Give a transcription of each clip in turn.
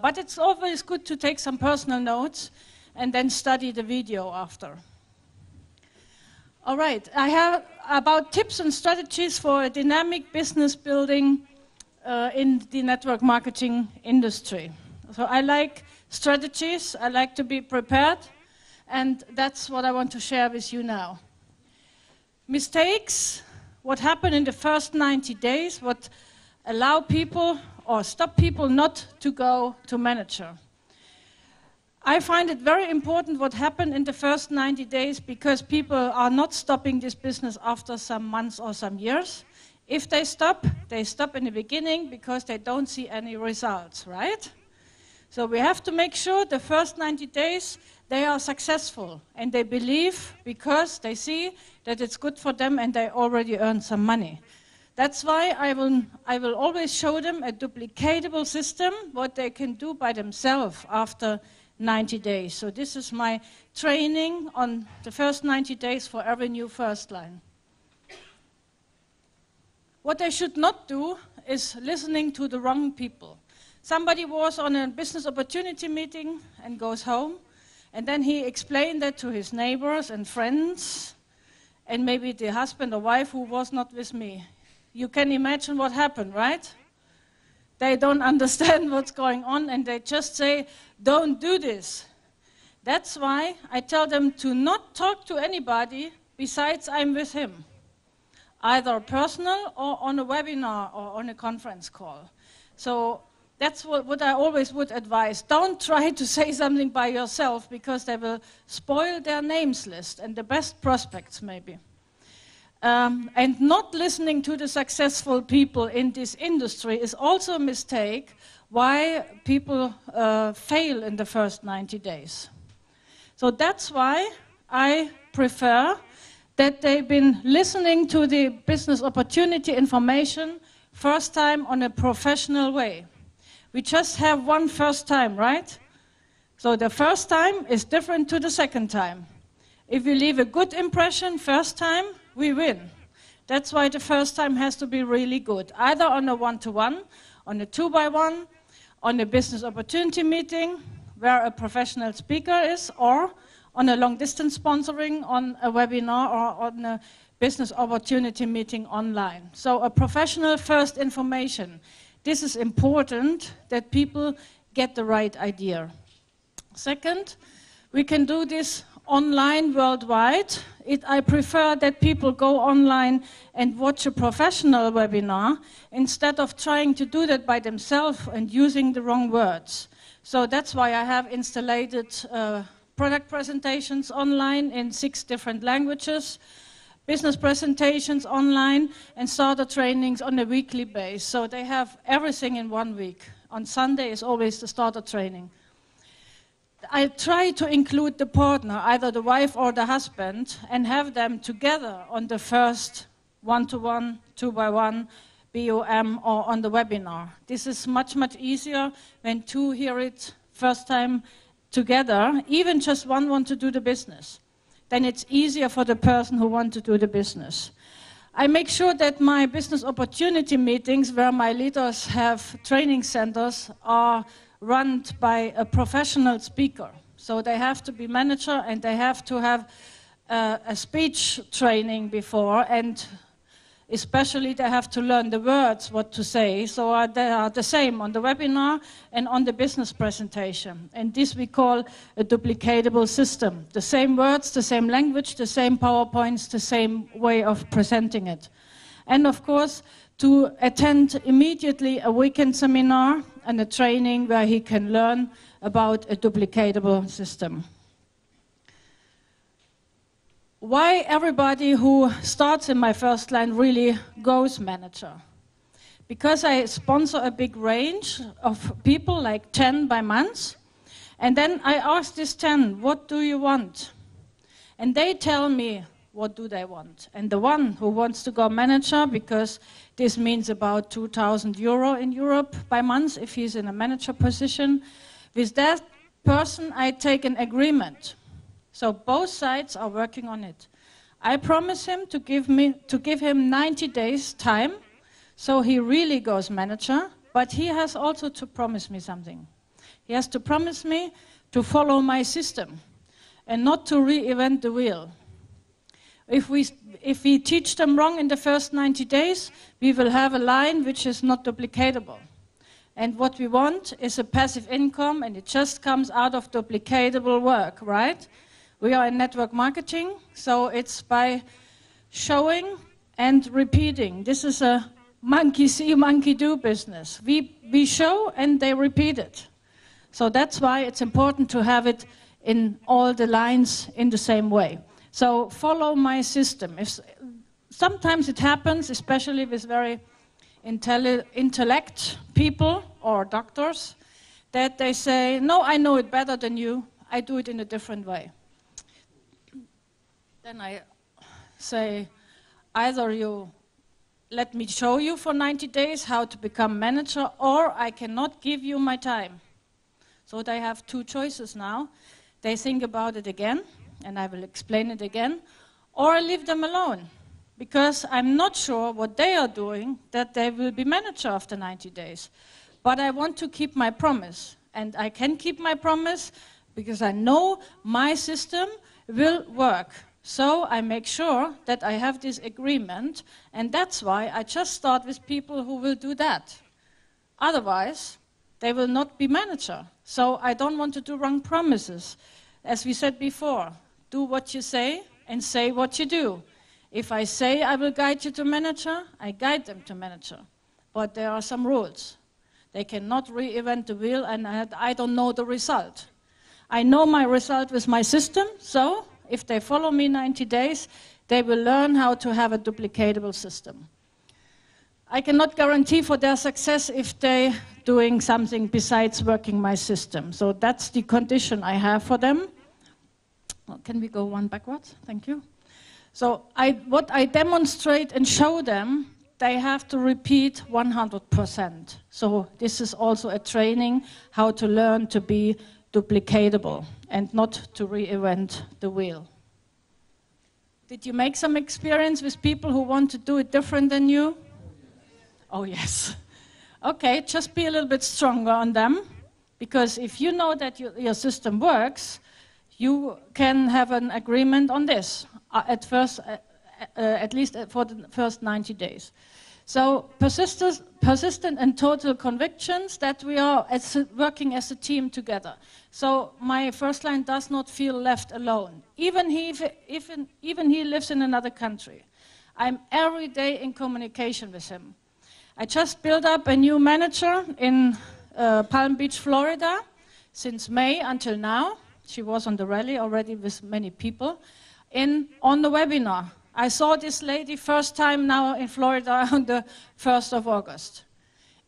But it's always good to take some personal notes and then study the video after. All right, I have about tips and strategies for a dynamic business building in the network marketing industry. So I like strategies, I like to be prepared, and that's what I want to share with you now. Mistakes, what happened in the first 90 days, what allow people or stop people not to go to manager. I find it very important what happened in the first 90 days because people are not stopping this business after some months or some years. If they stop in the beginning because they don't see any results, right? So we have to make sure the first 90 days they are successful and they believe because they see that it's good for them and they already earn some money. That's why I will always show them a duplicatable system, what they can do by themselves after 90 days. So this is my training on the first 90 days for every new first line. What they should not do is listening to the wrong people. Somebody was on a business opportunity meeting and goes home, and then he explained that to his neighbors and friends, and maybe the husband or wife who was not with me. You can imagine what happened, right? They don't understand what's going on and they just say, don't do this. That's why I tell them to not talk to anybody besides I'm with him. Either personal or on a webinar or on a conference call. So that's what I always would advise. Don't try to say something by yourself because they will spoil their names list and the best prospects maybe. And not listening to the successful people in this industry is also a mistake why people fail in the first 90 days. So that's why I prefer that they've been listening to the business opportunity information first time on a professional way. We just have one first time, right? So the first time is different to the second time. If we leave a good impression first time, we win. That's why the first time has to be really good. Either on a one-to-one, on a two-by-one, on a business opportunity meeting where a professional speaker is, or on a long-distance sponsoring, on a webinar, or on a business opportunity meeting online. So a professional first information. This is important that people get the right idea. Second, we can do this online worldwide. I prefer that people go online and watch a professional webinar instead of trying to do that by themselves and using the wrong words. So that's why I have installed product presentations online in 6 different languages, business presentations online, and starter trainings on a weekly basis. So they have everything in 1 week. On Sunday is always the starter training. I try to include the partner, either the wife or the husband, and have them together on the first one-to-one, two-by-one, BOM, or on the webinar. This is much, much easier when 2 hear it first time together, even just one want to do the business. Then it's easier for the person who wants to do the business. I make sure that my business opportunity meetings, where my leaders have training centers, are run by a professional speaker. So they have to be manager and they have to have a speech training before, and especially they have to learn the words, what to say. So they are the same on the webinar and on the business presentation. And this we call a duplicatable system. The same words, the same language, the same PowerPoints, the same way of presenting it. And of course, to attend immediately a weekend seminar and a training where he can learn about a duplicatable system. Why everybody who starts in my first line really goes manager? Because I sponsor a big range of people, like 10 by month, and then I ask these 10, what do you want? And they tell me what do they want. And the one who wants to go manager, because this means about 2,000 euro in Europe by month if he's in a manager position, with that person I take an agreement. So both sides are working on it. I promise him to give him 90 days time, so he really goes manager, but he has also to promise me something. He has to promise me to follow my system and not to reinvent the wheel. If we teach them wrong in the first 90 days, we will have a line which is not duplicatable. And what we want is a passive income, and it just comes out of duplicatable work, right? We are in network marketing, so it's by showing and repeating. This is a monkey see, monkey do business. We show and they repeat it. So that's why it's important to have it in all the lines in the same way. So follow my system. Sometimes it happens, especially with very intellect people or doctors, that they say, no, I know it better than you. I do it in a different way. Then I say, either you let me show you for 90 days how to become manager, or I cannot give you my time. So they have two choices now. They think about it again, and I will explain it again, or I leave them alone, because I'm not sure what they are doing, that they will be manager after 90 days. But I want to keep my promise, and I can keep my promise because I know my system will work. So I make sure that I have this agreement, and that's why I just start with people who will do that. Otherwise, they will not be manager. So I don't want to do wrong promises. As we said before, do what you say and say what you do. If I say I will guide you to manager, I guide them to manager. But there are some rules. They cannot reinvent the wheel, and I don't know the result. I know my result with my system, so if they follow me 90 days, they will learn how to have a duplicatable system. I cannot guarantee for their success if they're doing something besides working my system. So that's the condition I have for them. Well, can we go one backwards? Thank you. So what I demonstrate and show them, they have to repeat 100%. So this is also a training how to learn to be duplicatable and not to reinvent the wheel. Did you make some experience with people who want to do it different than you? Oh, yes. Okay, just be a little bit stronger on them, because if you know that your system works, you can have an agreement on this, at least for the first 90 days. So persistent and total convictions that we are working as a team together. So my first line does not feel left alone. Even he lives in another country. I'm every day in communication with him. I just built up a new manager in Palm Beach, Florida, since May until now. She was on the rally already with many people. On the webinar, I saw this lady first time now in Florida on the 1st of August.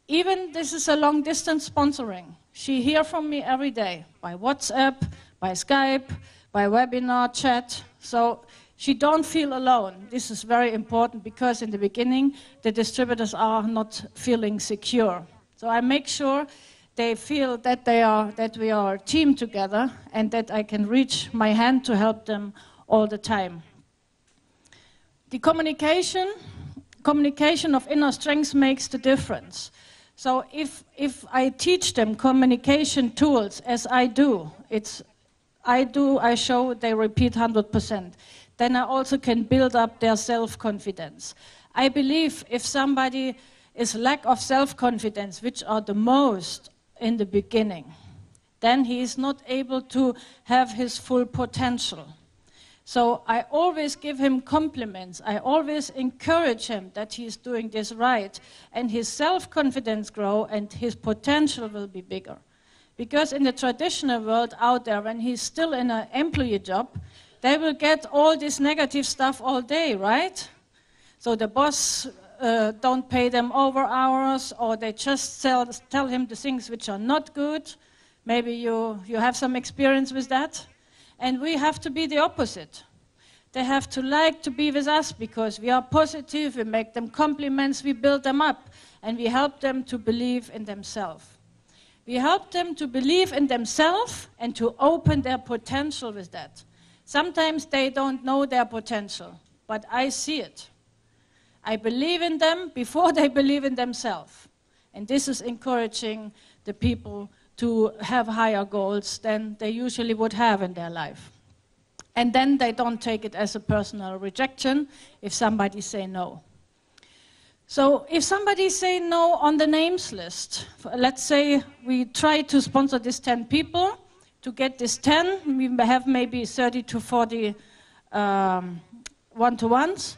Even this is a long distance sponsoring. She hears from me every day by WhatsApp, by Skype, by webinar chat. So she don't feel alone. This is very important because in the beginning the distributors are not feeling secure. So I make sure they feel that we are a team together and that I can reach my hand to help them all the time. The communication of inner strength makes the difference. So if I teach them communication tools, as I do, I show they repeat 100%. Then I also can build up their self-confidence. I believe if somebody is lack of self-confidence, which are the most in the beginning, then he is not able to have his full potential. So I always give him compliments. I always encourage him that he is doing this right. And his self-confidence grows and his potential will be bigger. Because in the traditional world out there, when he's still in an employee job, they will get all this negative stuff all day, right? So the boss don't pay them over hours, or they just tell him the things which are not good. Maybe you have some experience with that. And we have to be the opposite. They have to like to be with us because we are positive, we make them compliments, we build them up, and we help them to believe in themselves. We help them to believe in themselves and to open their potential with that. Sometimes they don't know their potential, but I see it. I believe in them before they believe in themselves. And this is encouraging the people to have higher goals than they usually would have in their life. And then they don't take it as a personal rejection if somebody say no. So if somebody say no on the names list, let's say we try to sponsor these 10 people. To get this 10, we have maybe 30 to 40 one-to-ones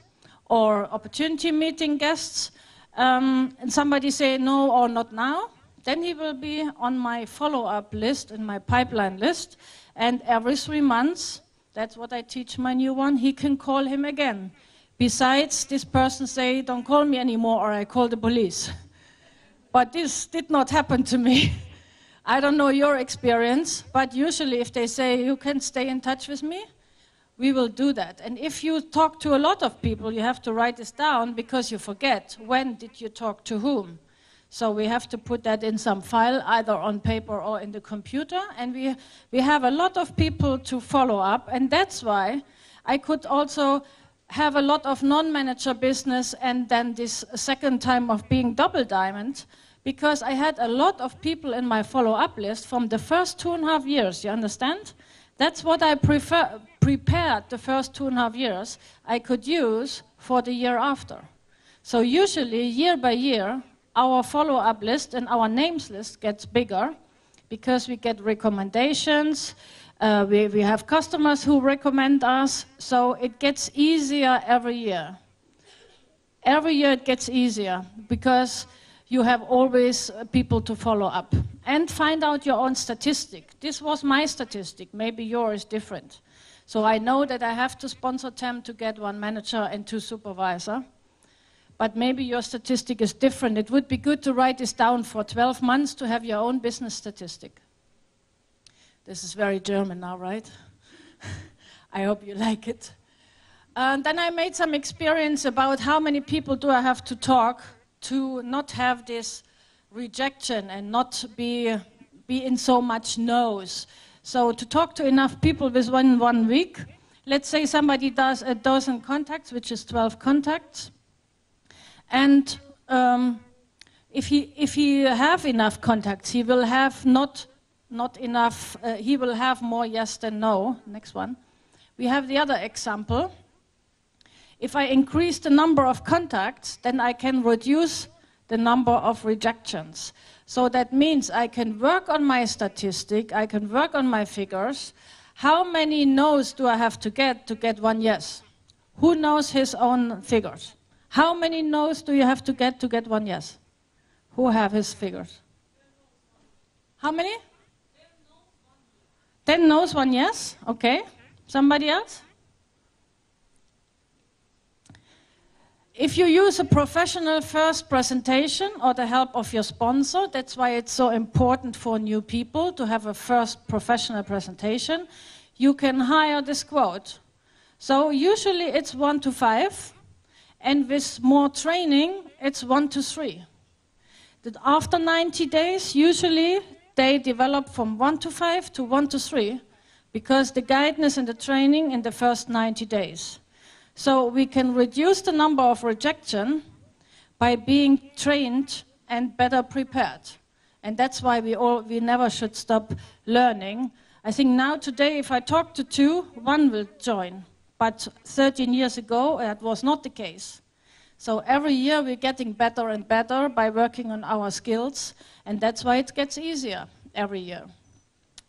or opportunity meeting guests, and somebody say no or not now, then he will be on my follow-up list, in my pipeline list, and every 3 months, that's what I teach my new one, he can call him again. Besides, this person say, don't call me anymore or I call the police. But this did not happen to me. I don't know your experience, but usually if they say, you can stay in touch with me, we will do that. And if you talk to a lot of people, you have to write this down because you forget, when did you talk to whom? So we have to put that in some file, either on paper or in the computer. And we have a lot of people to follow up. And that's why I could also have a lot of non-manager business and then this second time of being double diamond, because I had a lot of people in my follow-up list from the first 2.5 years, you understand? That's what I prepared the first 2.5 years I could use for the year after. So usually, year by year, our follow-up list and our names list gets bigger because we get recommendations, we have customers who recommend us, so it gets easier every year. Every year it gets easier because you have always people to follow up. And find out your own statistic. This was my statistic, maybe yours is different. So I know that I have to sponsor 10 to get 1 manager and 2 supervisor. But maybe your statistic is different. It would be good to write this down for 12 months to have your own business statistic. This is very German now, right? I hope you like it. Then I made some experience about how many people do I have to talk to not have this rejection and not be in so much no's. So to talk to enough people within 1 week, let's say somebody does 1,000 contacts, which is 12 contacts, and if he have enough contacts, he will have not enough. He will have more yes than no. Next one. We have the other example. If I increase the number of contacts, then I can reduce the number of rejections. So that means I can work on my statistic, I can work on my figures. How many no's do I have to get 1 yes? Who knows his own figures? How many no's do you have to get 1 yes? Who have his figures? How many? 10 no's, 1 yes. Okay. Somebody else? If you use a professional first presentation or the help of your sponsor, that's why it's so important for new people to have a first professional presentation, you can hire this quote. So usually it's 1 to 5, and with more training, it's 1 to 3. That after 90 days, usually they develop from 1 to 5 to 1 to 3, because the guidance and the training in the first 90 days. So we can reduce the number of rejection by being trained and better prepared. And that's why we never should stop learning. I think now today, if I talk to 2, 1 will join. But 13 years ago, that was not the case. So every year we're getting better and better by working on our skills. And that's why it gets easier every year.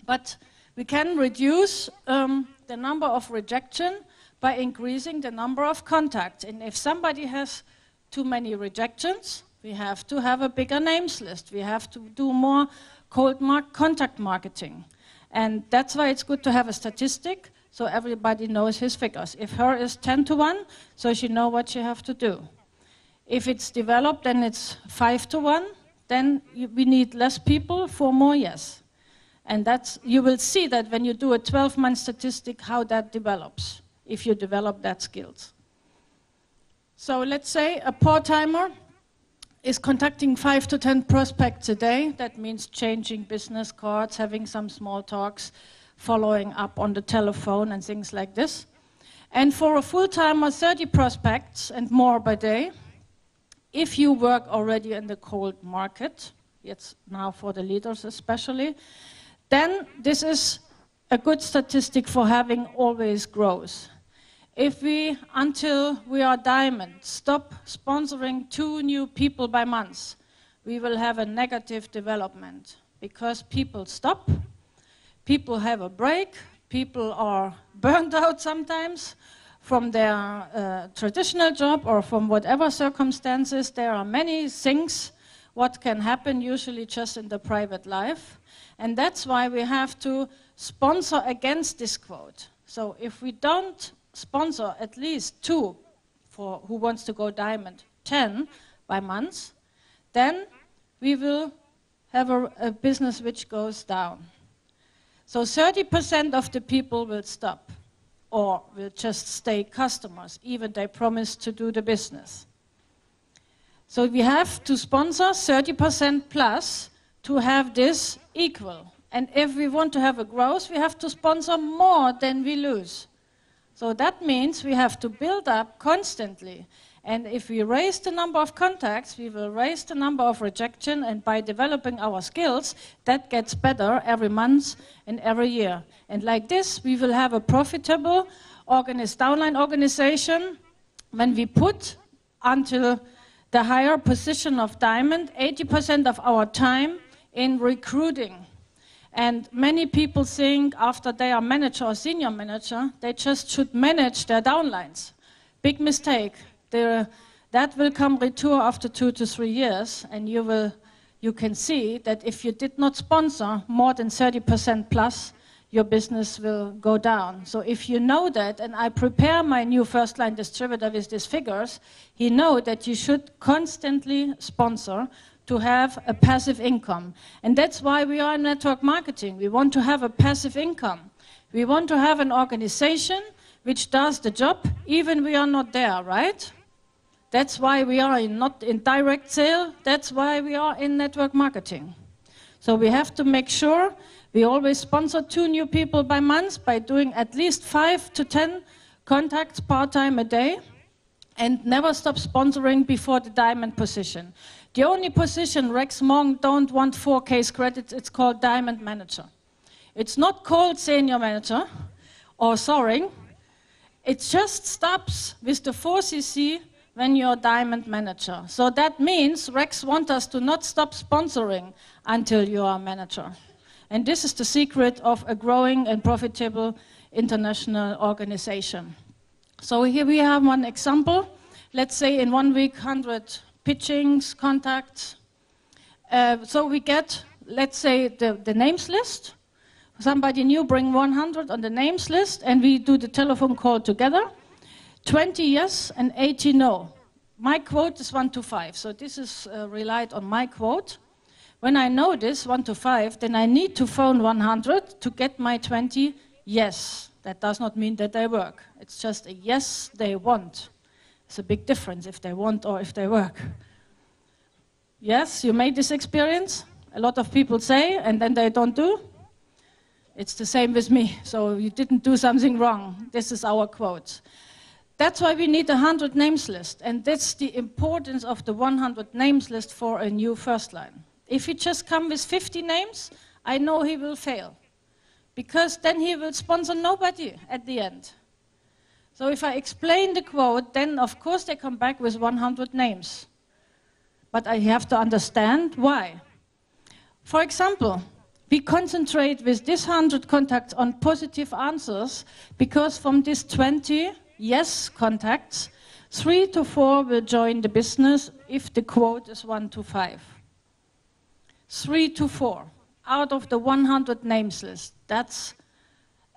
But we can reduce the number of rejection by increasing the number of contacts. And if somebody has too many rejections, we have to have a bigger names list. We have to do more contact marketing. And that's why it's good to have a statistic, so everybody knows his figures. If her is 10 to 1, so she knows what she has to do. If it's developed, then it's 5 to 1, then we need less people for more yes. And you will see that when you do a 12-month statistic, how that develops, if you develop that skills. So let's say a part-timer is contacting 5 to 10 prospects a day. That means changing business cards, having some small talks, following up on the telephone and things like this. And for a full-timer, 30 prospects and more per day. If you work already in the cold market, It's now for the leaders especially, then this is a good statistic for having always growth. If we, until we are diamond, stop sponsoring 2 new people by month, we will have a negative development because people stop, people have a break, people are burned out sometimes from their traditional job or from whatever circumstances. There are many things what can happen usually just in the private life. And that's why we have to sponsor against this quote. So if we don't sponsor at least 2 for who wants to go diamond, 10 by month, then we will have a business which goes down. So 30% of the people will stop or will just stay customers, even they promise to do the business. So we have to sponsor 30% plus to have this equal. And if we want to have a growth, we have to sponsor more than we lose. So that means we have to build up constantly. And if we raise the number of contacts, we will raise the number of rejection, and by developing our skills, that gets better every month and every year. And like this, we will have a profitable downline organization when we put until the higher position of diamond 80% of our time in recruiting. And many people think after they are manager or senior manager, they just should manage their downlines. Big mistake. That will come retour after 2 to 3 years, and you can see that if you did not sponsor more than 30% plus, your business will go down. So if you know that, and I prepare my new first-line distributor with these figures, he knows that you should constantly sponsor to have a passive income. And that's why we are in network marketing. We want to have a passive income. We want to have an organization which does the job, even we are not there, right? That's why we are not in direct sale. That's why we are in network marketing. So we have to make sure we always sponsor 2 new people by month by doing at least 5 to 10 contacts part-time a day, and never stop sponsoring before the diamond position. The only position Rex Monk don't want 4 case credits, it's called diamond manager. It's not called senior manager or soaring. It just stops with the 4cc when you're diamond manager. So that means Rex wants us to not stop sponsoring until you are a manager. And this is the secret of a growing and profitable international organization. So here we have one example. Let's say in 1 week, 100 pitchings, contacts. So we get, let's say, the names list. Somebody new bring 100 on the names list, and we do the telephone call together. 20 yes and 80 no. My quote is 1 to 5, so this is relied on my quote. When I know this, 1 to 5, then I need to phone 100 to get my 20 yes. That does not mean that they work. It's just a yes they want. It's a big difference if they want or if they work. Yes, you made this experience? A lot of people say, and then they don't do. It's the same with me, so you didn't do something wrong. This is our quote. That's why we need a 100 names list, and that's the importance of the 100 names list for a new first line. If he just come with 50 names, I know he will fail, because then he will sponsor nobody at the end. So if I explain the quote, then of course they come back with 100 names. But I have to understand why. For example, we concentrate with this 100 contacts on positive answers, because from these 20 yes contacts, 3 to 4 will join the business if the quote is 1 to 5. 3 to 4 out of the 100 names list. That's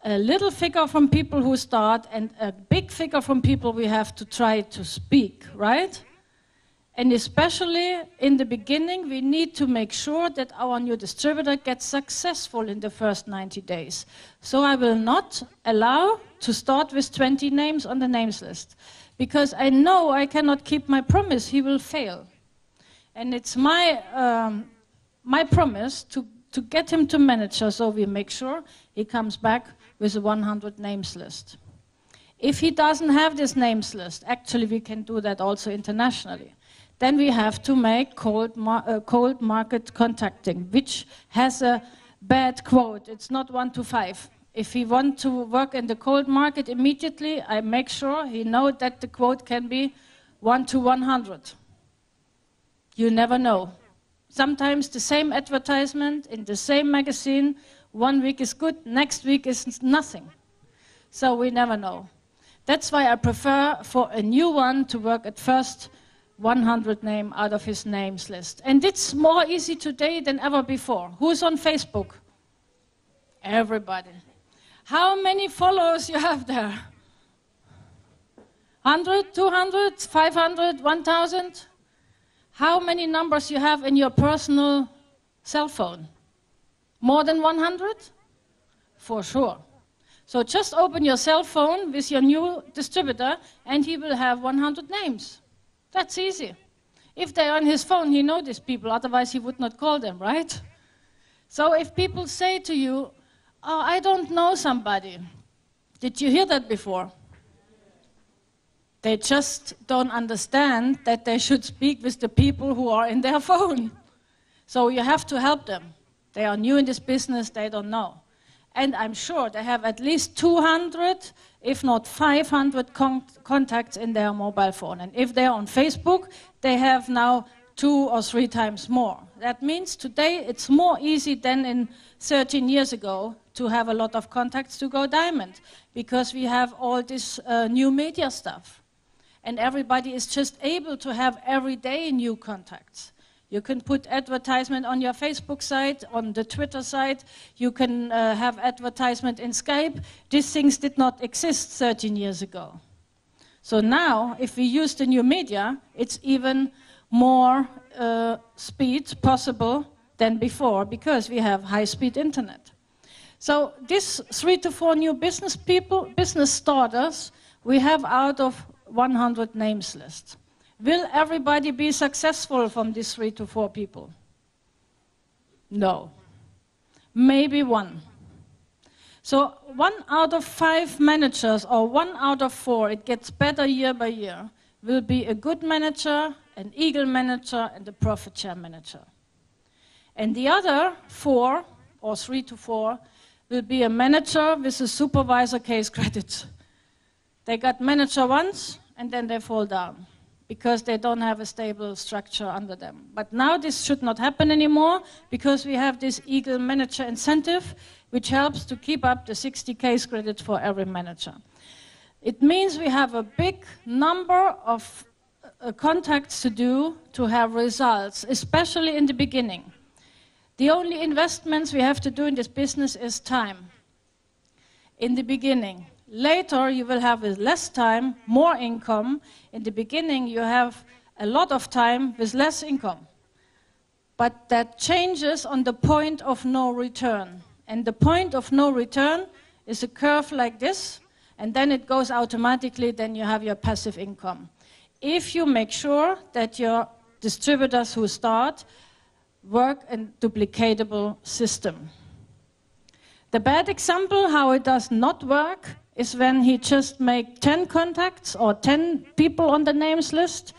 a little figure from people who start and a big figure from people we have to try to speak, right? And especially in the beginning, we need to make sure that our new distributor gets successful in the first 90 days. So I will not allow to start with 20 names on the names list, because I know I cannot keep my promise. He will fail. And it's my promise to get him to manager, so we make sure he comes back with a 100 names list. If he doesn't have this names list, actually we can do that also internationally. then we have to make cold market contacting, which has a bad quote. It's not 1 to 5. If he wants to work in the cold market immediately, I make sure he knows that the quote can be 1 to 100. You never know. Sometimes the same advertisement in the same magazine, 1 week is good, next week is nothing. So we never know. That's why I prefer for a new one to work at first 100 name out of his names list. And it's more easy today than ever before. Who's on Facebook? Everybody. How many followers you have there? 100, 200, 500, 1,000? How many numbers you have in your personal cell phone? More than 100? For sure. So just open your cell phone with your new distributor and he will have 100 names. That's easy. If they're on his phone, he knows these people, otherwise he would not call them, right? So if people say to you, oh, I don't know somebody. Did you hear that before? They just don't understand that they should speak with the people who are in their phone. So you have to help them. They are new in this business, they don't know. And I'm sure they have at least 200, if not 500 contacts in their mobile phone. And if they're on Facebook, they have now 2 or 3 times more. That means today it's more easy than in 13 years ago to have a lot of contacts to go diamond, because we have all this new media stuff. And everybody is just able to have every day new contacts. You can put advertisement on your Facebook site, on the Twitter site. You can have advertisement in Skype. These things did not exist 13 years ago. So now, if we use the new media, it's even more speed possible than before, because we have high-speed internet. So this 3 to 4 new business starters, we have out of 100 names list. Will everybody be successful from these 3 to 4 people? No. Maybe 1. So 1 out of 5 managers, or 1 out of 4, it gets better year by year, will be a good manager, an eagle manager, and a profit share manager. And the other 4, or 3 to 4, will be a manager with a supervisor case credit. They got manager once, and then they fall down, because they don't have a stable structure under them. But now this should not happen anymore, because we have this Eagle Manager Incentive, which helps to keep up the 60 case credit for every manager. It means we have a big number of contacts to do to have results, especially in the beginning. The only investments we have to do in this business is time. In the beginning. Later, you will have with less time, more income. In the beginning, you have a lot of time with less income. But that changes on the point of no return. And the point of no return is a curve like this, and then it goes automatically, then you have your passive income. If you make sure that your distributors who start work in a duplicatable system. The bad example, how it does not work, is when he just make 10 contacts or 10 people on the names list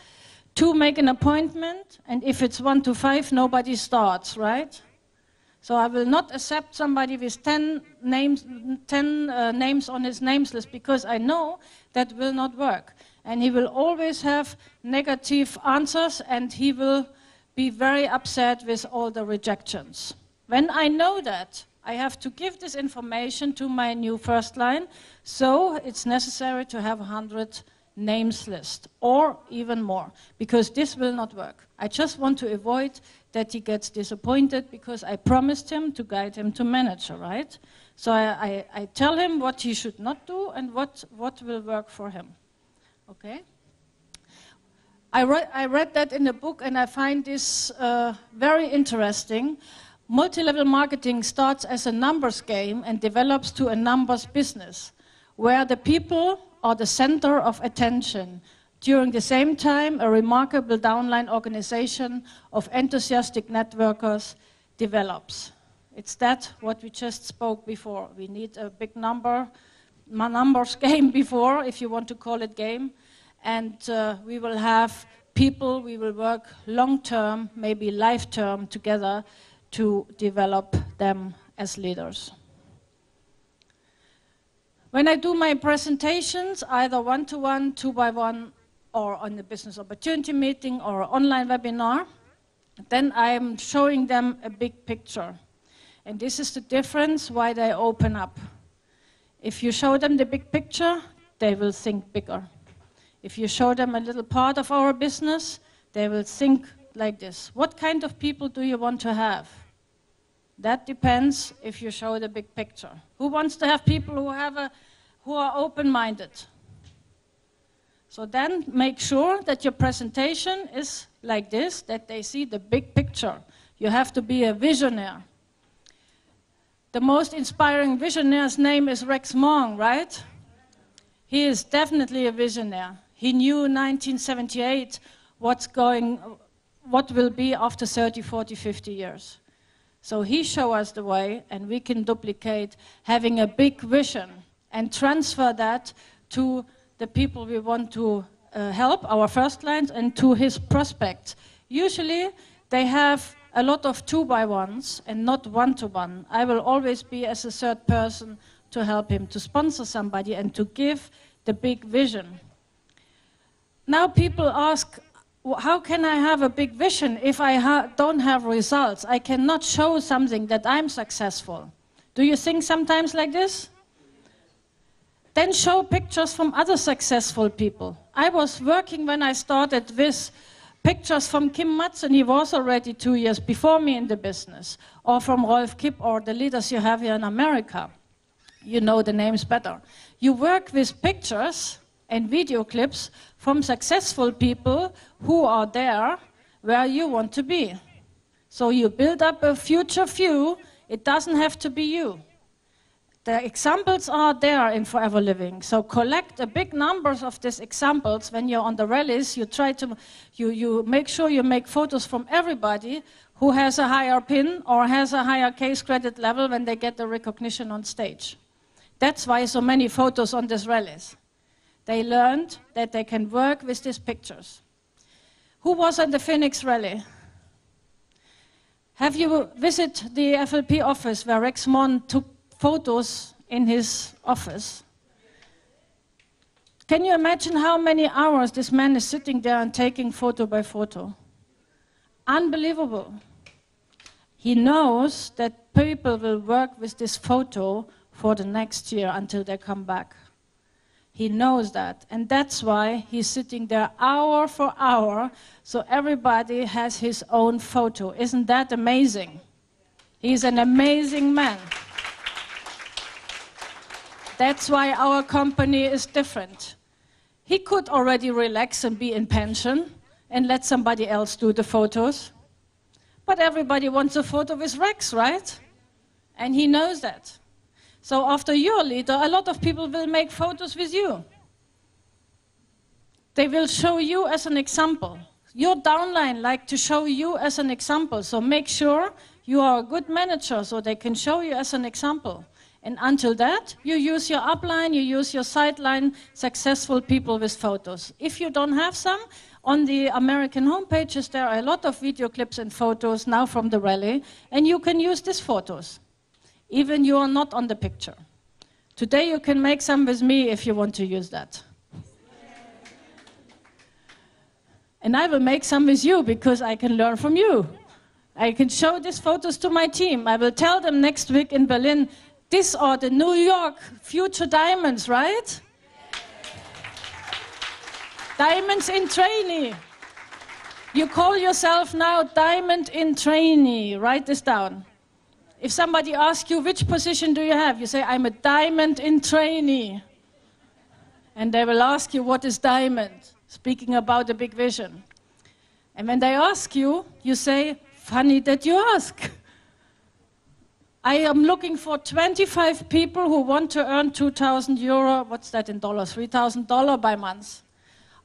to make an appointment, and if it's 1 to 5, nobody starts, right? So I will not accept somebody with 10 names on his names list, because I know that will not work. And he will always have negative answers, and he will be very upset with all the rejections. When I know that, I have to give this information to my new first line, so it's necessary to have 100 names list, or even more, because this will not work. I just want to avoid that he gets disappointed, because I promised him to guide him to manager, right? So I tell him what he should not do and what will work for him. Okay? I read that in a book, and I find this very interesting. Multi-level marketing starts as a numbers game and develops to a numbers business, where the people are the center of attention. During the same time, a remarkable downline organization of enthusiastic networkers develops. It's that what we just spoke before. We need a big numbers game before, if you want to call it game, and we will have people we will work long-term, maybe life-term together to develop them as leaders. When I do my presentations, either one-to-one, two-by-one, or on a business opportunity meeting or online webinar, then I'm showing them a big picture. And this is the difference why they open up. If you show them the big picture, they will think bigger. If you show them a little part of our business, they will think like this. What kind of people do you want to have? That depends if you show the big picture. Who wants to have people who are open-minded? So then make sure that your presentation is like this, that they see the big picture. You have to be a visionary. The most inspiring visionaire's name is Rex Monk, right? He is definitely a visionary. He knew 1978 what will be after 30, 40, 50 years. So he showed us the way, and we can duplicate having a big vision and transfer that to the people we want to help, our first lines, and to his prospects. Usually, they have a lot of two-by-ones and not one-to-one. I will always be as a third person to help him, to sponsor somebody and to give the big vision. Now people ask, how can I have a big vision if I don't have results? I cannot show something that I'm successful. Do you think sometimes like this? Then show pictures from other successful people. I was working when I started with pictures from Kim Madsen. He was already 2 years before me in the business. Or from Rolf Kipp or the leaders you have here in America. You know the names better. You work with pictures and video clips from successful people who are there where you want to be. So you build up a future view. It doesn't have to be you. The examples are there in Forever Living. So collect a big numbers of these examples. When you're on the rallies, you try to, you make sure you make photos from everybody who has a higher PIN or has a higher case credit level when they get the recognition on stage. That's why so many photos on these rallies. They learned that they can work with these pictures. Who was at the Phoenix rally? Have you visited the FLP office where Rex Mon took photos in his office? Can you imagine how many hours this man is sitting there and taking photo by photo? Unbelievable. He knows that people will work with this photo for the next year until they come back. He knows that, and that's why he's sitting there hour for hour, so everybody has his own photo. Isn't that amazing? He's an amazing man. That's why our company is different. He could already relax and be in pension and let somebody else do the photos. But everybody wants a photo with Rex, right? And he knows that. So after you're leader, a lot of people will make photos with you. They will show you as an example. Your downline like to show you as an example. So make sure you are a good manager so they can show you as an example. And until that, you use your upline, you use your sideline, successful people with photos. If you don't have some, on the American homepages, there are a lot of video clips and photos now from the rally, and you can use these photos. Even you are not on the picture. Today you can make some with me if you want to use that. And I will make some with you because I can learn from you. I can show these photos to my team. I will tell them next week in Berlin, these are the New York future diamonds, right? Diamonds in trainee. You call yourself now diamond in trainee. Write this down. If somebody asks you, which position do you have? You say, I'm a diamond in trainee. And they will ask you, what is diamond? Speaking about the big vision. And when they ask you, you say, funny that you ask. I am looking for 25 people who want to earn 2,000 euro, what's that in dollars, $3,000 by month.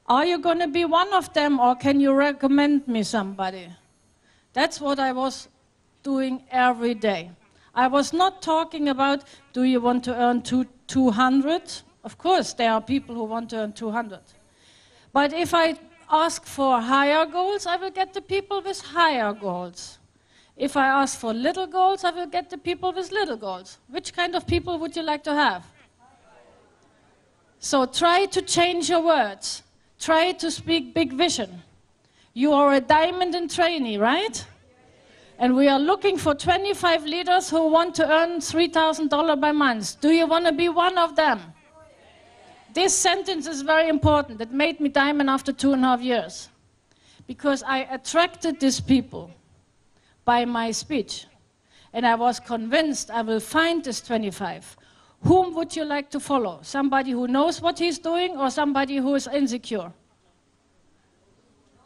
Are you going to be one of them, or can you recommend me somebody? That's what I was doing every day. I was not talking about, do you want to earn 200? Of course, there are people who want to earn 200. But if I ask for higher goals, I will get the people with higher goals. If I ask for little goals, I will get the people with little goals. Which kind of people would you like to have? So try to change your words. Try to speak big vision. You are a diamond in trainee, right? And we are looking for 25 leaders who want to earn $3,000 by month. Do you want to be one of them? This sentence is very important. It made me diamond after 2.5 years. Because I attracted these people by my speech. And I was convinced I will find this 25. Whom would you like to follow? Somebody who knows what he's doing or somebody who is insecure?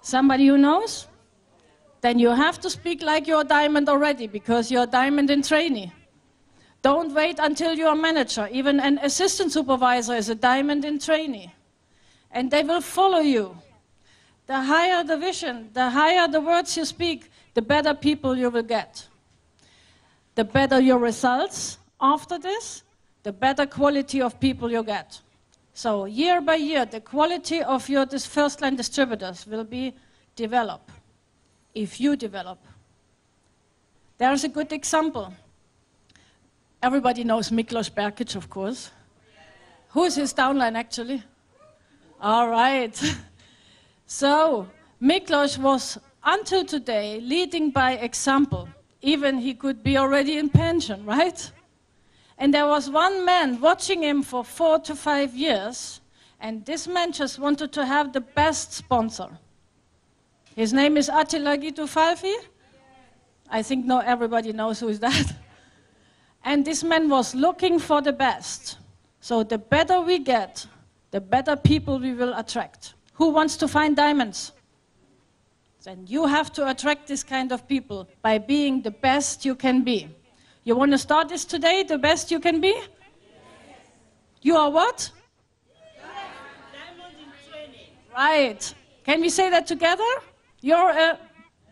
Somebody who knows? Then you have to speak like you're a diamond already, because you're a diamond in trainee. Don't wait until you're a manager. Even an assistant supervisor is a diamond in trainee. And they will follow you. The higher the vision, the higher the words you speak, the better people you will get. The better your results after this, the better quality of people you get. So year by year, the quality of your first-line distributors will be developed. If you develop. There's a good example. Everybody knows Miklos Berkic, of course. Who is his downline, actually? All right. So, Miklos was, until today, leading by example. Even he could be already in pension, right? And there was one man watching him for 4 to 5 years, and this man just wanted to have the best sponsor. His name is Attila Gitufalfi. I think everybody knows who is that. And this man was looking for the best. So the better we get, the better people we will attract. Who wants to find diamonds? Then you have to attract this kind of people by being the best you can be. You want to start this today, the best you can be? Yes. You are what? Diamond in training. Right. Can we say that together? You're a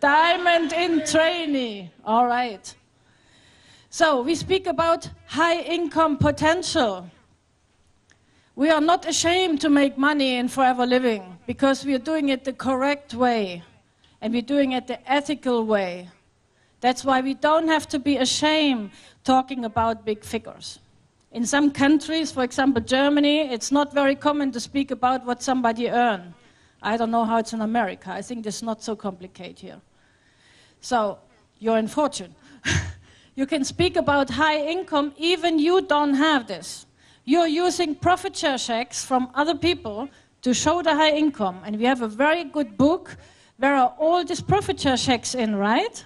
diamond in trainee. All right. So we speak about high income potential. We are not ashamed to make money in Forever Living because we are doing it the correct way and we're doing it the ethical way. That's why we don't have to be ashamed talking about big figures. In some countries, for example Germany, it's not very common to speak about what somebody earns. I don't know how it's in America. I think it's not so complicated here. So, you're in fortune. You can speak about high income, even you don't have this. You're using profit share checks from other people to show the high income. And we have a very good book where are all these profit share checks in, right?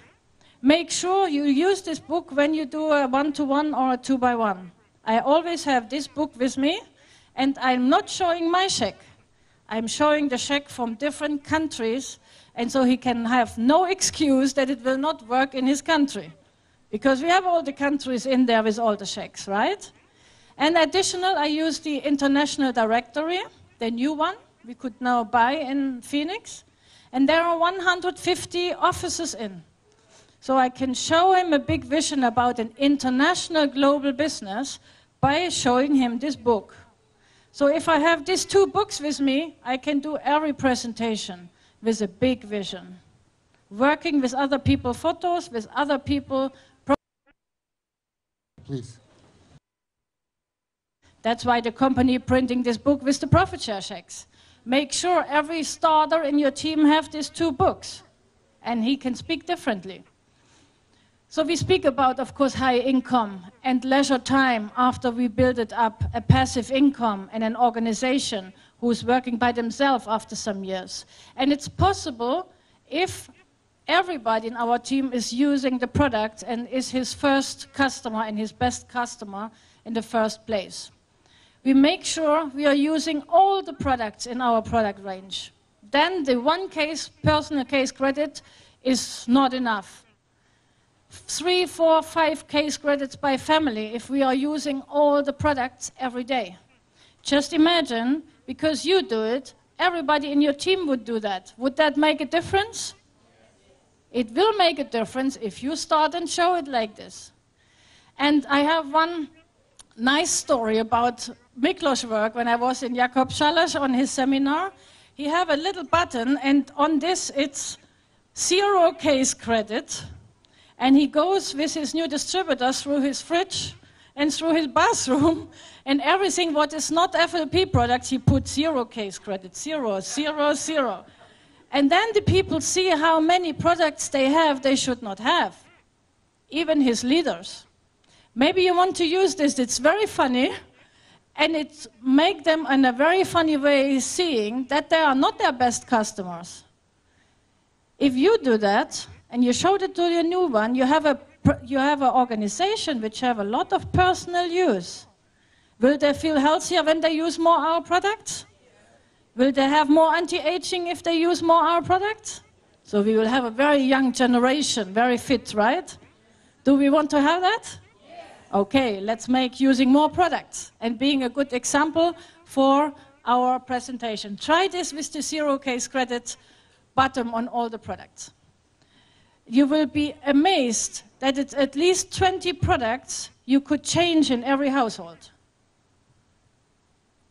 Make sure you use this book when you do a 1-to-1 or a 2-by-1. I always have this book with me, and I'm not showing my check. I'm showing the check from different countries, and so he can have no excuse that it will not work in his country. Because we have all the countries in there with all the checks, right? And additional, I use the international directory, the new one we could now buy in Phoenix. And there are 150 offices in. So I can show him a big vision about an international global business by showing him this book. So if I have these 2 books with me, I can do every presentation with a big vision. Working with other people, photos, with other people. Please. That's why the company printing this book with the profit share checks. Make sure every starter in your team have these 2 books. And he can speak differently. So we speak about, of course, high income and leisure time after we build it up, a passive income and an organization who's working by themselves after some years. And it's possible if everybody in our team is using the product and is his first customer and his best customer in the first place. We make sure we are using all the products in our product range. Then the personal case credit is not enough. 3, 4, 5 case credits by family if we are using all the products every day. Just imagine, because you do it, everybody in your team would do that. Would that make a difference? It will make a difference if you start and show it like this. And I have one nice story about Miklos' work when I was in Jakob Schallasch on his seminar. he have a little button, and on this it's 0 case credit. And he goes with his new distributor through his fridge and through his bathroom, and everything what is not FLP products, he puts 0 case credit, 0, 0, 0. And then the people see how many products they have they should not have, even his leaders. Maybe you want to use this, it's very funny, and it make them in a very funny way seeing that they are not their best customers. If you do that, and you showed it to your new one, you have an organization which have a lot of personal use. Will they feel healthier when they use more our products? Will they have more anti-aging if they use more our products? So we will have a very young generation, very fit, right? Do we want to have that? Okay, let's make using more products and being a good example for our presentation. Try this with the 0 case credit button on all the products. You will be amazed that it's at least 20 products you could change in every household.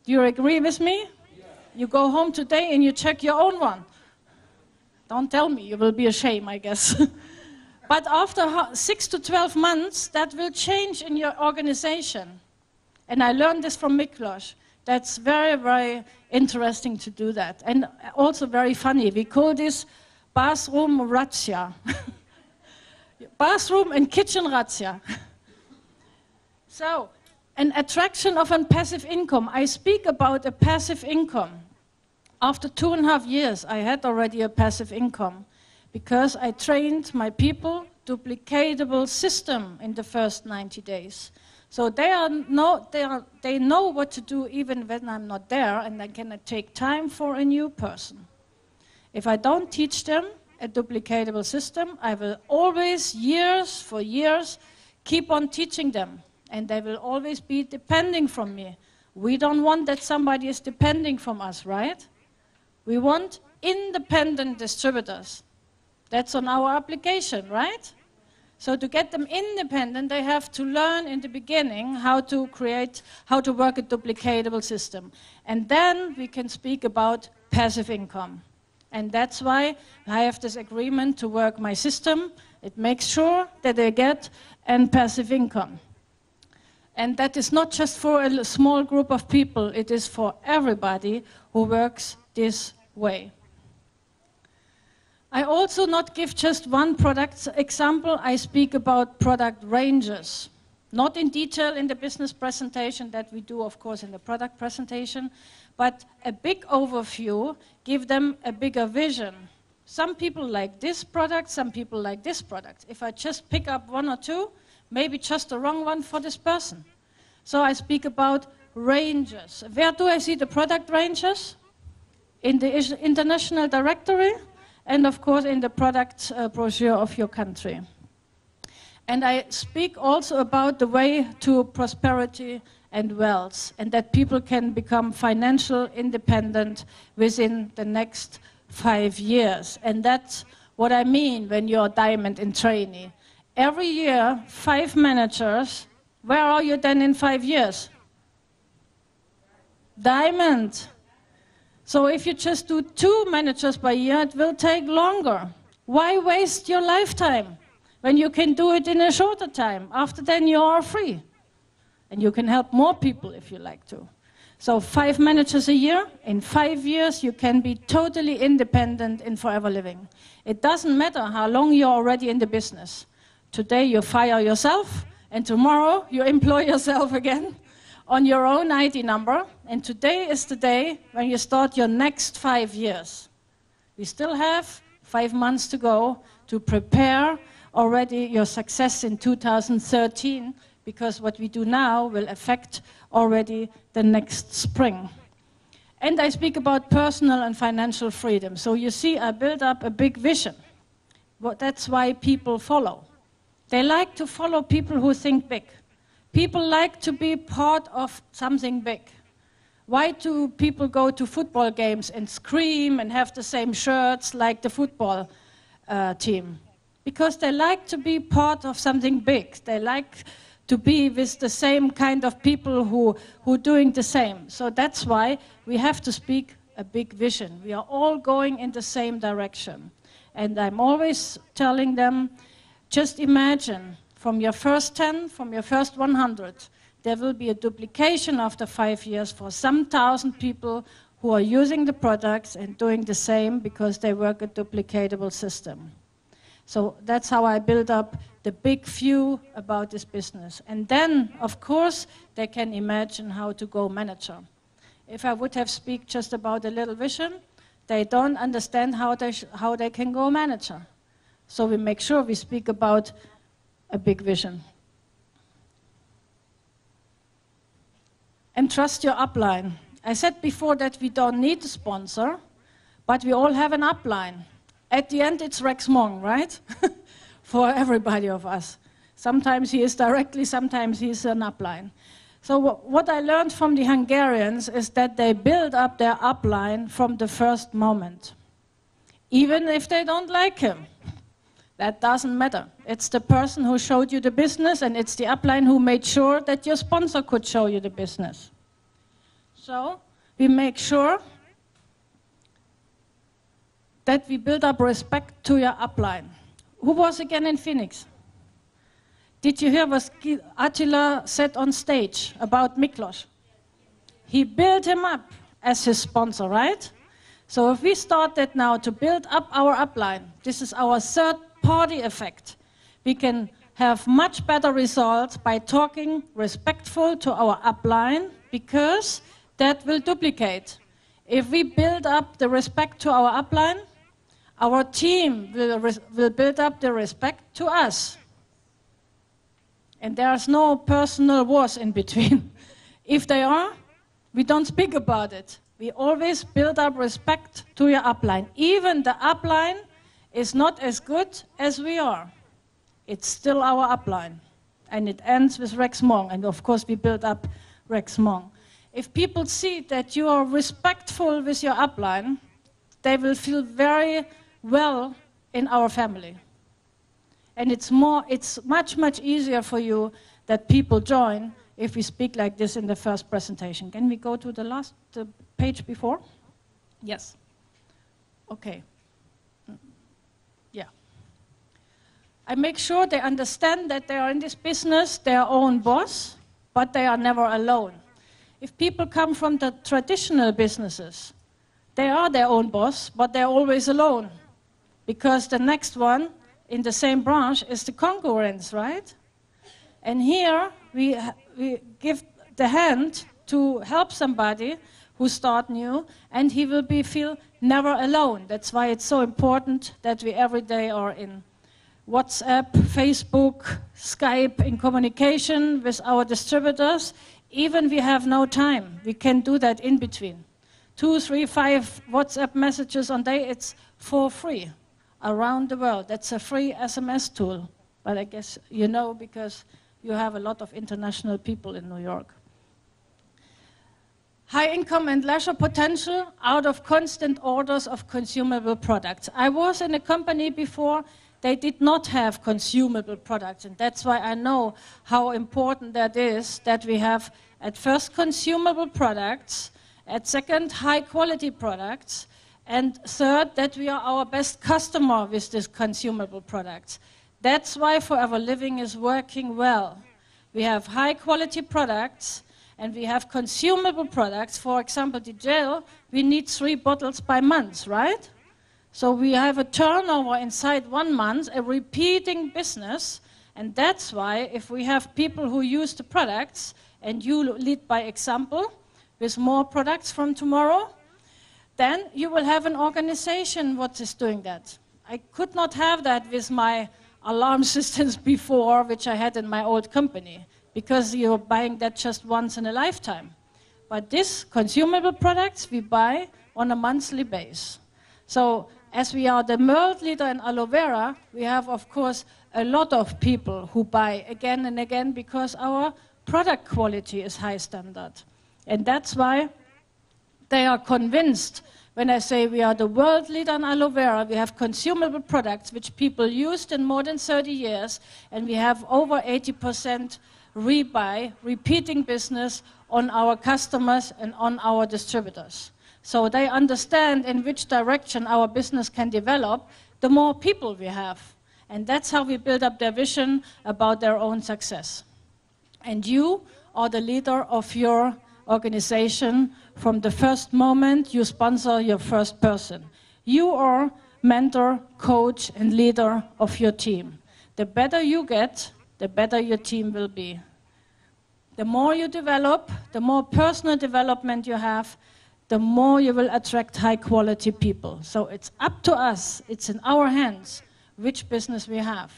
Do you agree with me? Yeah. You go home today and you check your own one. Don't tell me, you will be ashamed, I guess. But after 6 to 12 months, that will change in your organization. And I learned this from Miklos. That's very, very interesting to do that. And also very funny. We call this bathroom razzia. Bathroom and kitchen razzia. So, an attraction of a passive income. I speak about a passive income. After 2.5 years, I had already a passive income because I trained my people duplicatable system in the first 90 days. So they know what to do even when I'm not there, and I can take time for a new person. If I don't teach them a duplicatable system, I will always, years for years, keep on teaching them. And they will always be depending from me. We don't want that somebody is depending from us, right? We want independent distributors. That's on our application, right? So to get them independent, they have to learn in the beginning how to work a duplicatable system. And then we can speak about passive income. And that's why I have this agreement to work my system. It makes sure that they get a passive income. And that is not just for a small group of people, it is for everybody who works this way. I also not give just one product example, I speak about product ranges. Not in detail in the business presentation that we do, of course, in the product presentation, but a big overview, give them a bigger vision. Some people like this product, some people like this product. If I just pick up one or two, maybe just the wrong one for this person. So I speak about ranges. Where do I see the product ranges? In the international directory, and of course in the product brochure of your country. And I speak also about the way to prosperity and wealth, and that people can become financial independent within the next 5 years. And that's what I mean when you're diamond in trainee. Every year, 5 managers. Where are you then in 5 years? Diamond. So if you just do 2 managers per year, it will take longer. Why waste your lifetime when you can do it in a shorter time? After then you are free. And you can help more people if you like to. So 5 managers a year, in 5 years you can be totally independent in forever living. It doesn't matter how long you're already in the business. Today you fire yourself, and tomorrow you employ yourself again on your own ID number. And today is the day when you start your next 5 years. We still have 5 months to go to prepare already your success in 2013, because what we do now will affect already the next spring. And I speak about personal and financial freedom. So you see, I build up a big vision. Well, that's why people follow. They like to follow people who think big. People like to be part of something big. Why do people go to football games and scream and have the same shirts like the football team? Because they like to be part of something big. They like to be with the same kind of people who doing the same. So that's why we have to speak a big vision. We are all going in the same direction. And I'm always telling them, just imagine, from your first 10, from your first 100, there will be a duplication after 5 years for some thousand people who are using the products and doing the same because they work a duplicatable system. So that's how I build up the big view about this business. And then, of course, they can imagine how to go manager. If I would have speak just about a little vision, they don't understand how they can go manager. So we make sure we speak about a big vision. And trust your upline. I said before that we don't need a sponsor, but we all have an upline. At the end, it's Rex Mong, right? For everybody of us. Sometimes he is directly, sometimes he's an upline. So what I learned from the Hungarians is that they build up their upline from the first moment. Even if they don't like him. That doesn't matter. It's the person who showed you the business, and it's the upline who made sure that your sponsor could show you the business. So we make sure that we build up respect to your upline. Who was again in Phoenix? Did you hear what Attila said on stage about Miklos? He built him up as his sponsor, right? So if we started now to build up our upline, this is our third party effect. We can have much better results by talking respectful to our upline, because that will duplicate. If we build up the respect to our upline, our team will build up the respect to us. And there's no personal wars in between. If they are, we don't speak about it. We always build up respect to your upline. Even the upline is not as good as we are. It's still our upline. And it ends with Rex Mong. And of course, we build up Rex Mong. If people see that you are respectful with your upline, they will feel very well in our family. And it's much, much easier for you that people join if we speak like this in the first presentation. Can we go to the page before? Yes. Okay. Yeah. I make sure they understand that they are in this business, their own boss, but they are never alone. If people come from the traditional businesses, they are their own boss, but they're always alone. Because the next one in the same branch is the concurrence, right? And here we give the hand to help somebody who start new, and he will feel never alone. That's why it's so important that we every day are in WhatsApp, Facebook, Skype, in communication with our distributors. Even we have no time, we can do that in between. 2, 3, 5 WhatsApp messages on day, it's for free. Around the world. That's a free SMS tool. But I guess you know, because you have a lot of international people in New York. High income and leisure potential out of constant orders of consumable products. I was in a company before, they did not have consumable products, and that's why I know how important that is, that we have at first consumable products, at second high quality products, and third, that we are our best customer with these consumable products. That's why Forever Living is working well. We have high-quality products, and we have consumable products. For example, the gel, we need 3 bottles by month, right? So we have a turnover inside 1 month, a repeating business, and that's why if we have people who use the products, and you lead by example with more products from tomorrow, then you will have an organization what is doing that. I could not have that with my alarm systems before, which I had in my old company, because you're buying that just once in a lifetime. But these consumable products we buy on a monthly basis. So as we are the world leader in aloe vera, we have, of course, a lot of people who buy again and again because our product quality is high standard. And that's why they are convinced when I say we are the world leader in aloe vera. We have consumable products which people used in more than 30 years, and we have over 80% rebuy, repeating business on our customers and on our distributors. So they understand in which direction our business can develop, the more people we have. And that's how we build up their vision about their own success. And you are the leader of your organization from the first moment you sponsor your first person. You are mentor, coach, and leader of your team. The better you get, the better your team will be. The more you develop, the more personal development you have, the more you will attract high-quality people. So it's up to us, it's in our hands, which business we have.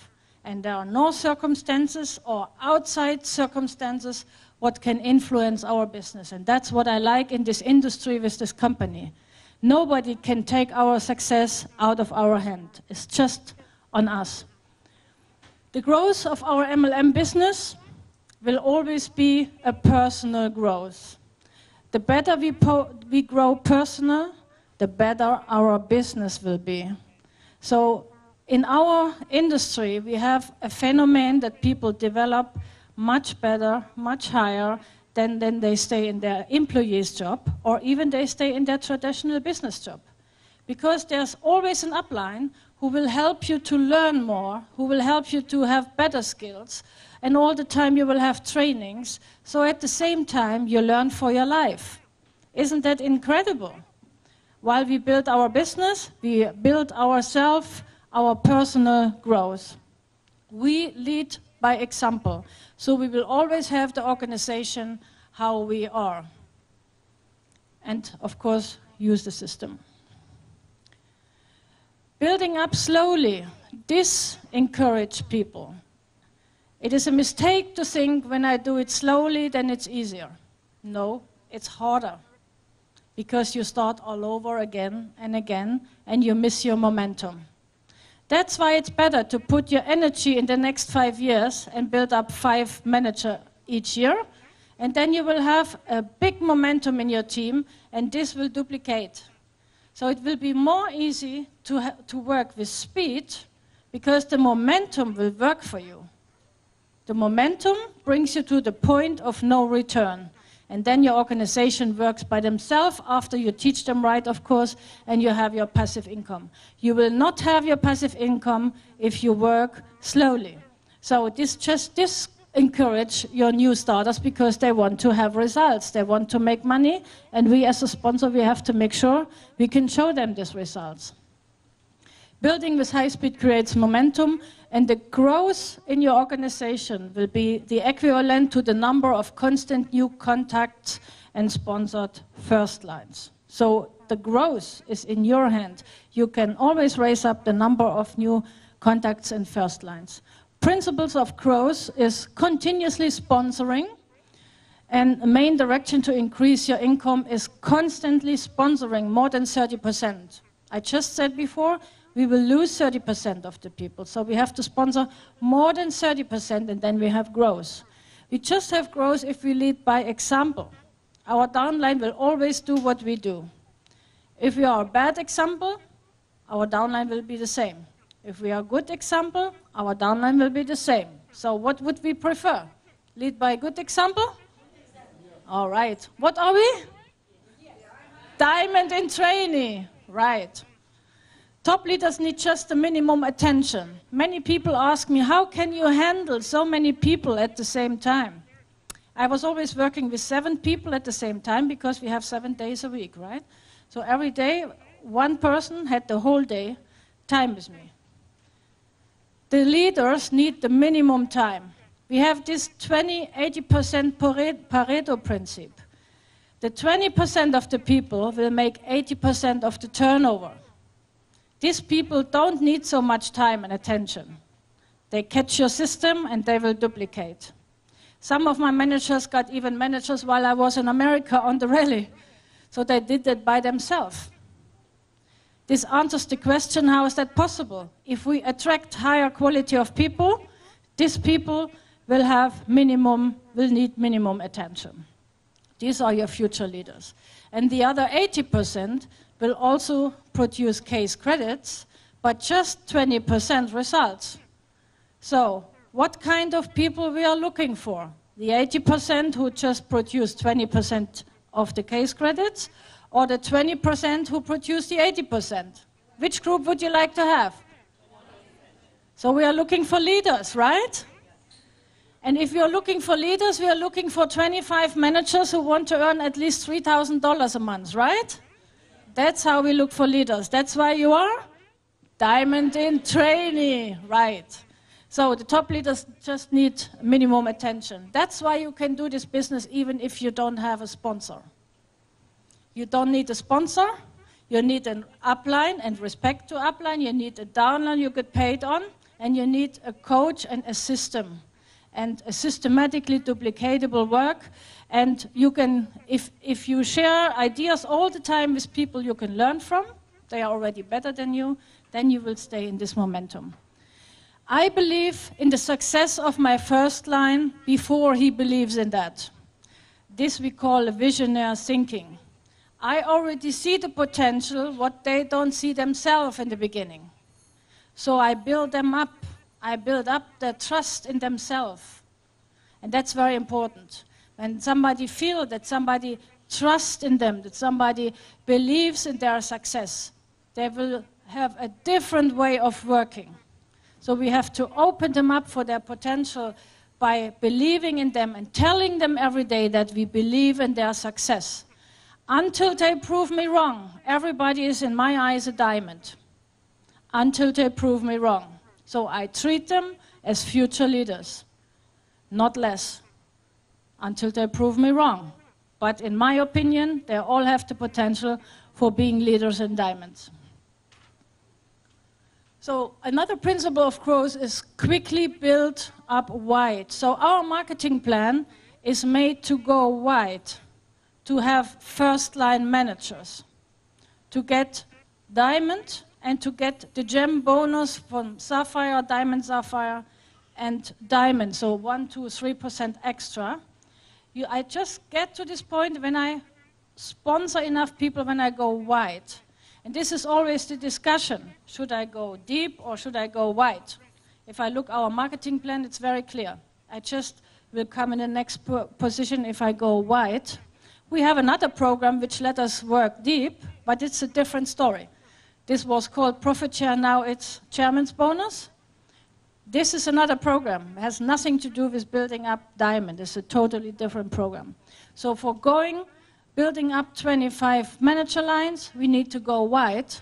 And there are no circumstances or outside circumstances what can influence our business. And that's what I like in this industry with this company. Nobody can take our success out of our hand. It's just on us. The growth of our MLM business will always be a personal growth. The better we grow personal, the better our business will be. So in our industry, we have a phenomenon that people develop much better, much higher than they stay in their employee's job, or even they stay in their traditional business job. Because there's always an upline who will help you to learn more, who will help you to have better skills, and all the time you will have trainings, so at the same time you learn for your life. Isn't that incredible? While we build our business, we build ourselves, our personal growth. We lead by example, so we will always have the organization how we are. And of course, use the system. Building up slowly, this encourages people. It is a mistake to think when I do it slowly, then it's easier. No, it's harder. Because you start all over again, and you miss your momentum. That's why it's better to put your energy in the next 5 years and build up 5 managers each year, and then you will have a big momentum in your team, and this will duplicate. So it will be more easy to work with speed, because the momentum will work for you. The momentum brings you to the point of no return. And then your organization works by themselves after you teach them right, of course, and you have your passive income. You will not have your passive income if you work slowly. So this encourage your new starters because they want to have results. They want to make money, and we as a sponsor, we have to make sure we can show them these results. Building with high speed creates momentum, and the growth in your organization will be the equivalent to the number of constant new contacts and sponsored first lines. So the growth is in your hand. You can always raise up the number of new contacts and first lines. Principles of growth is continuously sponsoring, and the main direction to increase your income is constantly sponsoring more than 30%. I just said before, we will lose 30% of the people. So we have to sponsor more than 30%, and then we have growth. We just have growth if we lead by example. Our downline will always do what we do. If we are a bad example, our downline will be the same. If we are a good example, our downline will be the same. So what would we prefer? Lead by a good example? All right. What are we? Diamond in trainee. Right. Top leaders need just the minimum attention. Many people ask me, how can you handle so many people at the same time? I was always working with 7 people at the same time because we have 7 days a week, right? So every day, one person had the whole day time with me. The leaders need the minimum time. We have this 20-80% Pareto principle. The 20% of the people will make 80% of the turnover. These people don't need so much time and attention. They catch your system and they will duplicate. Some of my managers got even managers while I was in America on the rally. So they did that by themselves. This answers the question, how is that possible? If we attract higher quality of people, these people will need minimum attention. These are your future leaders. And the other 80% will also produce case credits, but just 20% results. So, what kind of people we are looking for? The 80% who just produce 20% of the case credits, or the 20% who produce the 80%? Which group would you like to have? So we are looking for leaders, right? And if you're looking for leaders, we are looking for 25 managers who want to earn at least $3,000 a month, right? That's how we look for leaders. That's why you are diamond in trainee, right? So the top leaders just need minimum attention. That's why you can do this business even if you don't have a sponsor. You don't need a sponsor. You need an upline and respect to upline. You need a downline you get paid on. And you need a coach and a system. And a systematically duplicatable work. And you can, if you share ideas all the time with people you can learn from, they are already better than you, then you will stay in this momentum. I believe in the success of my first line before he believes in that. This we call a visionary thinking. I already see the potential, what they don't see themselves in the beginning. So I build them up. I build up their trust in themselves. And that's very important. When somebody feels that somebody trusts in them, that somebody believes in their success, they will have a different way of working. So we have to open them up for their potential by believing in them and telling them every day that we believe in their success. Until they prove me wrong, everybody is in my eyes a diamond. Until they prove me wrong. So I treat them as future leaders, not less, until they prove me wrong. But in my opinion, they all have the potential for being leaders and diamonds. So another principle of growth is quickly build up wide. So our marketing plan is made to go wide, to have first-line managers, to get diamond and to get the gem bonus from sapphire, diamond, sapphire, and diamond. So 1%, 2%, 3% extra. I just get to this point when I sponsor enough people, when I go wide. And this is always the discussion. Should I go deep or should I go wide? If I look our marketing plan, it's very clear. I just will come in the next position if I go wide. We have another program which let us work deep, but it's a different story. This was called Profit Share, now it's Chairman's Bonus. This is another program. It has nothing to do with building up diamond. It's a totally different program. So for building up 25 manager lines, we need to go wide.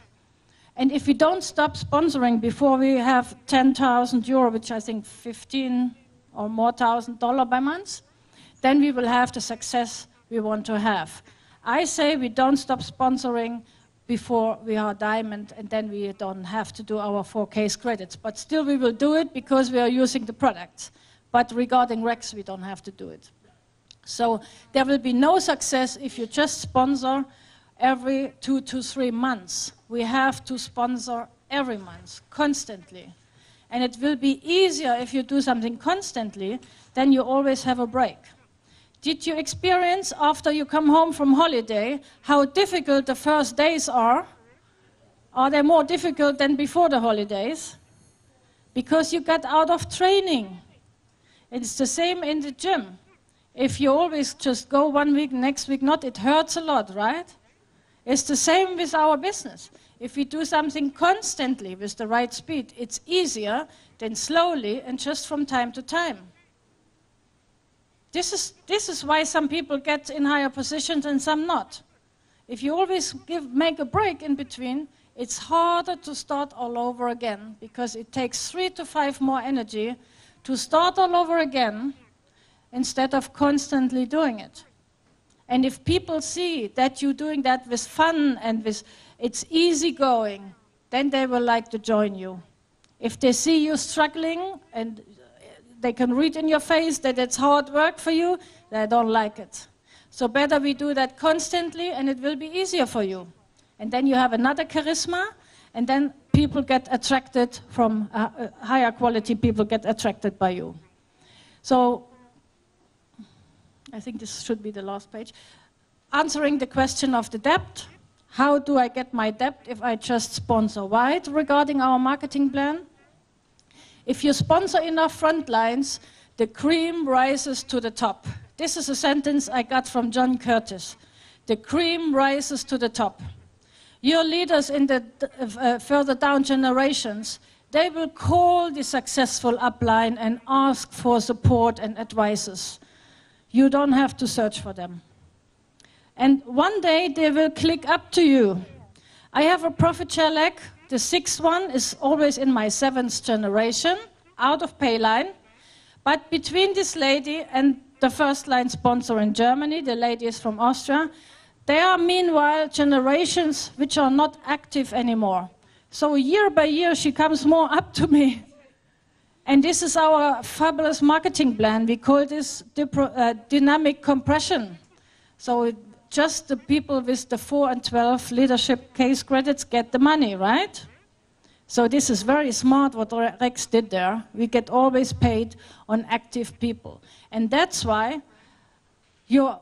And if we don't stop sponsoring before we have 10,000 euro, which I think 15 or more $1,000 by month, then we will have the success we want to have. I say we don't stop sponsoring before we are diamond, and then we don't have to do our 4K credits. But still we will do it because we are using the products. But regarding Rex, we don't have to do it. So there will be no success if you just sponsor every 2 to 3 months. We have to sponsor every month, constantly. And it will be easier if you do something constantly, then you always have a break. Did you experience, after you come home from holiday, how difficult the first days are? Are they more difficult than before the holidays? Because you got out of training. It's the same in the gym. If you always just go 1 week, next week not, it hurts a lot, right? It's the same with our business. If we do something constantly with the right speed, it's easier than slowly and just from time to time. This is why some people get in higher positions and some not. If you always make a break in between, it's harder to start all over again because it takes 3 to 5 more energy to start all over again instead of constantly doing it. And if people see that you're doing that with fun and with it's easy going, then they will like to join you. If they see you struggling and they can read in your face that it's hard work for you, they don't like it. So better we do that constantly and it will be easier for you. And then you have another charisma and then people get attracted from higher quality people get attracted by you. So I think this should be the last page. Answering the question of the debt. How do I get my debt if I just sponsor wide regarding our marketing plan? If you sponsor enough front lines, the cream rises to the top. This is a sentence I got from John Curtis. the cream rises to the top. Your leaders in the further down generations, they will call the successful upline and ask for support and advices. You don't have to search for them. And one day they will click up to you. I have a profit share leg. The 6th one is always in my 7th generation, out of pay line. But between this lady and the first line sponsor in Germany, the lady is from Austria, there are meanwhile generations which are not active anymore. So year by year she comes more up to me. And this is our fabulous marketing plan. We call this dynamic compression. So just the people with the 4 and 12 leadership case credits get the money, right? So this is very smart what Rex did there. We get always paid on active people. And that's why your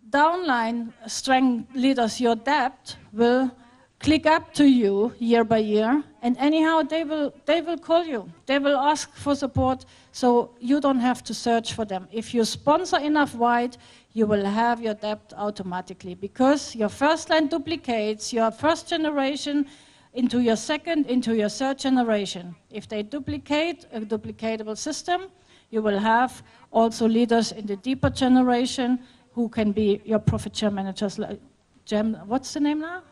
downline strength leaders, your debt, will click up to you year by year, and anyhow they will call you. They will ask for support, so you don't have to search for them. If you sponsor enough wide, you will have your debt automatically, because your first line duplicates your first generation into your second, into your third generation. If they duplicate a duplicatable system, you will have also leaders in the deeper generation who can be your profit share managers. What's the name now?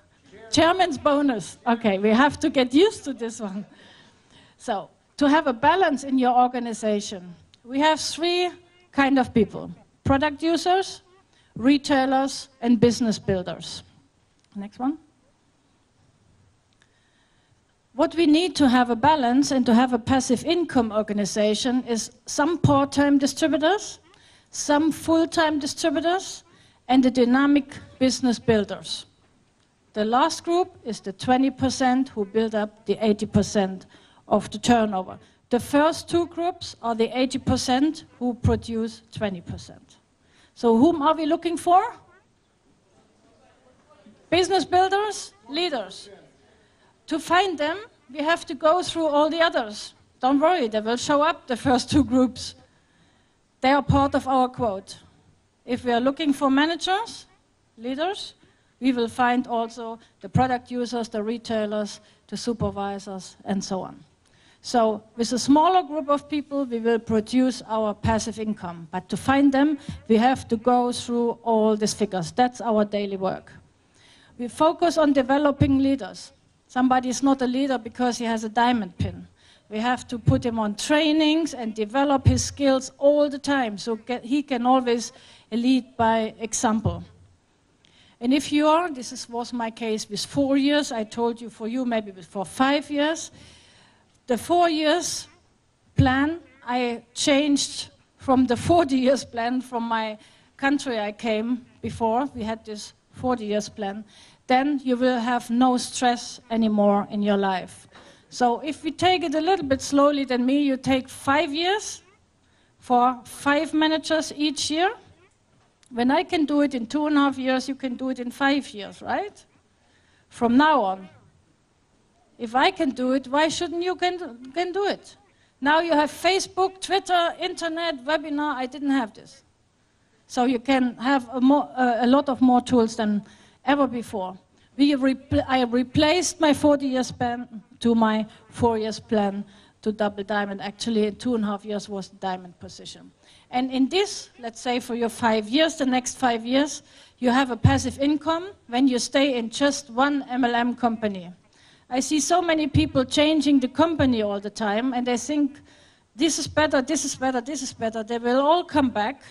Chairman's bonus. Okay, we have to get used to this one. So, to have a balance in your organization, we have 3 kind of people: product users, retailers, and business builders. Next one. What we need to have a balance and to have a passive income organization is some part-time distributors, some full-time distributors, and the dynamic business builders. The last group is the 20% who build up the 80% of the turnover. The first 2 groups are the 80% who produce 20%. So whom are we looking for? Business builders, leaders. To find them, we have to go through all the others. Don't worry, they will show up, the first 2 groups. They are part of our quote. If we are looking for managers, leaders, we will find also the product users, the retailers, the supervisors, and so on. So with a smaller group of people, we will produce our passive income. But to find them, we have to go through all these figures. That's our daily work. We focus on developing leaders. Somebody is not a leader because he has a diamond pin. We have to put him on trainings and develop his skills all the time, so he can always lead by example. And if you are, was my case with 4 years, I told you for you maybe for 5 years. The 4 years plan, I changed from the 40 years plan from my country I came before. We had this 40 years plan. Then you will have no stress anymore in your life. So if we take it a little bit slowly than me, you take 5 years for 5 managers each year. When I can do it in 2.5 years, you can do it in 5 years, right? From now on. If I can do it, why shouldn't you can do it? Now you have Facebook, Twitter, internet, webinar. I didn't have this. So you can have a lot of more tools than ever before. I replaced my 40 years plan to my 4 years plan to double diamond. Actually, 2.5 years was the diamond position. And in this, let's say for your 5 years, the next 5 years, you have a passive income when you stay in just one MLM company. I see so many people changing the company all the time, and they think, this is better, this is better, this is better. They will all come back,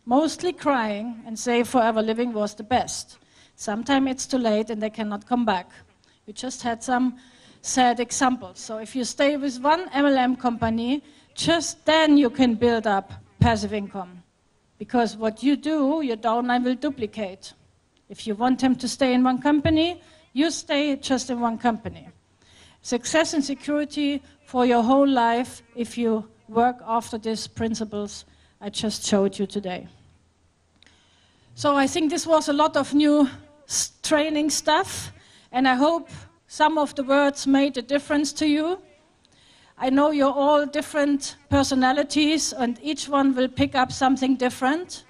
mostly crying, and say Forever Living was the best. Sometimes it's too late and they cannot come back. We just had some sad examples. So if you stay with one MLM company, just then you can build up passive income. Because what you do, your downline will duplicate. If you want him to stay in one company, you stay just in one company. Success and security for your whole life if you work after these principles I just showed you today. So I think this was a lot of new training stuff, and I hope some of the words made a difference to you. I know you're all different personalities, and each one will pick up something different.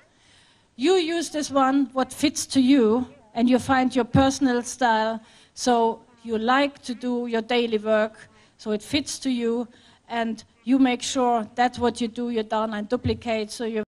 You use this one, what fits to you, and you find your personal style, so you like to do your daily work, so it fits to you, and you make sure that what you do, you downline duplicate, so you